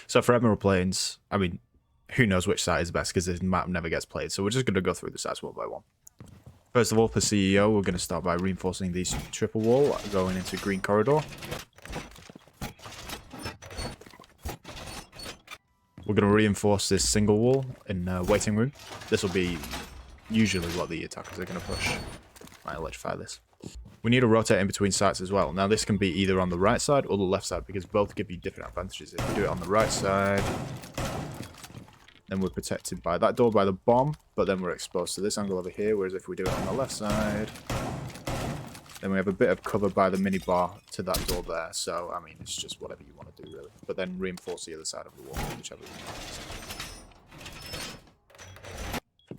So for Emerald Plains, I mean, who knows which site is best because this map never gets played. So we're just going to go through the sites one by one. First of all, for CEO, we're going to start by reinforcing these triple wall going into green corridor. We're going to reinforce this single wall in waiting room. This will be usually what the attackers are going to push. Might electrify this. We need to rotate in between sites as well. Now this can be either on the right side or the left side because both give you different advantages. If you do it on the right side, then we're protected by that door by the bomb, but then we're exposed to this angle over here, whereas if we do it on the left side, then we have a bit of cover by the minibar to that door there. So, I mean, it's just whatever you want to do, really. But then reinforce the other side of the wall, whichever you want.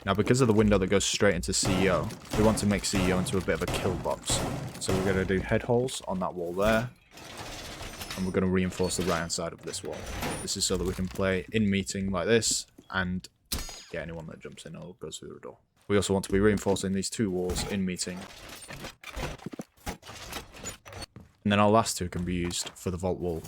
Now, because of the window that goes straight into CEO, we want to make CEO into a bit of a kill box. So we're going to do head holes on that wall there. And we're going to reinforce the right-hand side of this wall. This is so that we can play in meeting like this and get anyone that jumps in or goes through the door. We also want to be reinforcing these two walls in meeting. And then our last two can be used for the vault wall.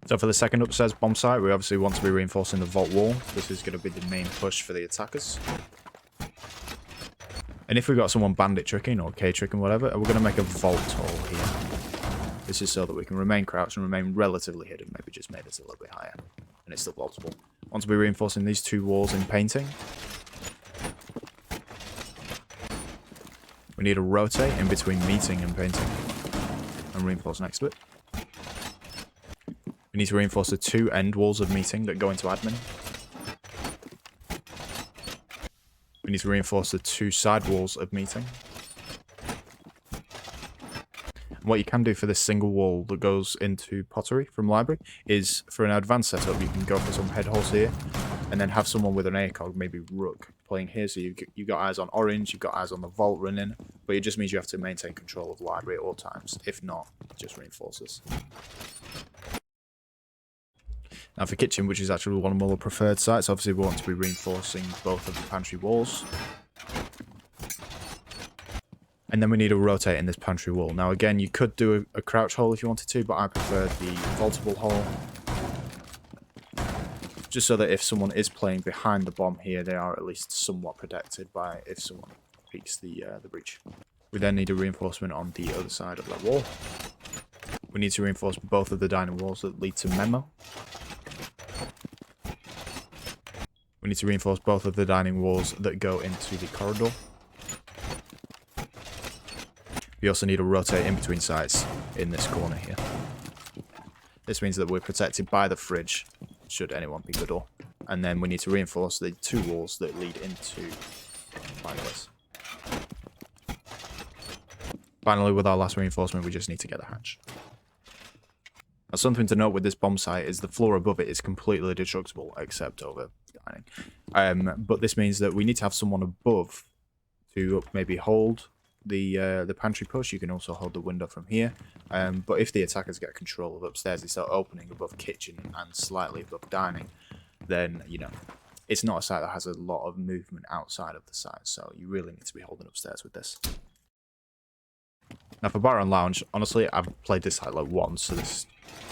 So for the second upstairs bomb site, we obviously want to be reinforcing the vault wall. This is going to be the main push for the attackers. And if we've got someone bandit tricking or K tricking, whatever, we're going to make a vault hole here. This is so that we can remain crouched and remain relatively hidden. Maybe just made this a little bit higher. And it's still vaultable. Want to be reinforcing these two walls in painting. We need to rotate in between meeting and painting. And reinforce next to it. We need to reinforce the two end walls of meeting that go into admin. We need to reinforce the two side walls of meeting. And what you can do for this single wall that goes into pottery from library is for an advanced setup, you can go for some head holes here and then have someone with an ACOG, maybe Rook, playing here. So you've got eyes on orange, you've got eyes on the vault running, but it just means you have to maintain control of library at all times. If not, it just reinforces. Now for kitchen, which is actually one of my more preferred sites, obviously we want to be reinforcing both of the pantry walls. And then we need to rotate in this pantry wall. Now again, you could do a crouch hole if you wanted to, but I prefer the vaultable hole. Just so that if someone is playing behind the bomb here, they are at least somewhat protected by if someone peeks the breach. We then need a reinforcement on the other side of that wall. We need to reinforce both of the dining walls that lead to memo. We need to reinforce both of the dining walls that go into the corridor. We also need to rotate in between sites in this corner here. This means that we're protected by the fridge, should anyone peek the door. And then we need to reinforce the two walls that lead into fireplace. Finally, with our last reinforcement, we just need to get the hatch. Now, something to note with this bomb site is the floor above it is completely destructible, except over dining. But this means that we need to have someone above to maybe hold the pantry push. You can also hold the window from here. But if the attackers get control of upstairs, they start opening above kitchen and slightly above dining, then, you know, it's not a site that has a lot of movement outside of the site. So you really need to be holding upstairs with this. Now for bar and lounge, honestly, I've played this site like once, so this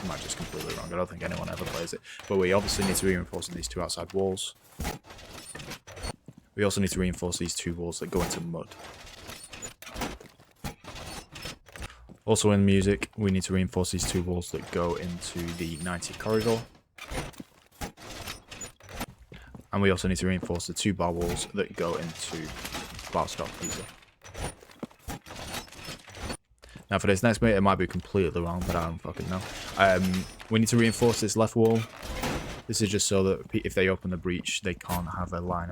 might just completely wrong. I don't think anyone ever plays it. But we obviously need to be reinforcing these two outside walls. We also need to reinforce these two walls that go into mud. Also in music, we need to reinforce these two walls that go into the 90 corridor. And we also need to reinforce the two bar walls that go into bar stock freezer. Now for this next bit, it might be completely wrong, but I don't fucking know. We need to reinforce this left wall. This is just so that if they open the breach, they can't have a line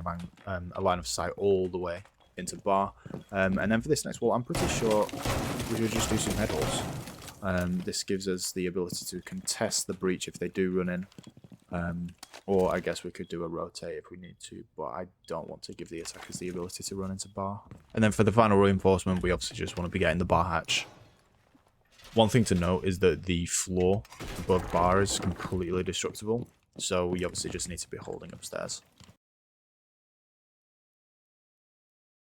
of sight all the way into bar. And then for this next wall, I'm pretty sure we should just do some head holes. This gives us the ability to contest the breach if they do run in. Or I guess we could do a rotate if we need to, but I don't want to give the attackers the ability to run into bar. And then for the final reinforcement, we obviously just want to be getting the bar hatch. One thing to note is that the floor above bar is completely destructible, so we obviously just need to be holding upstairs.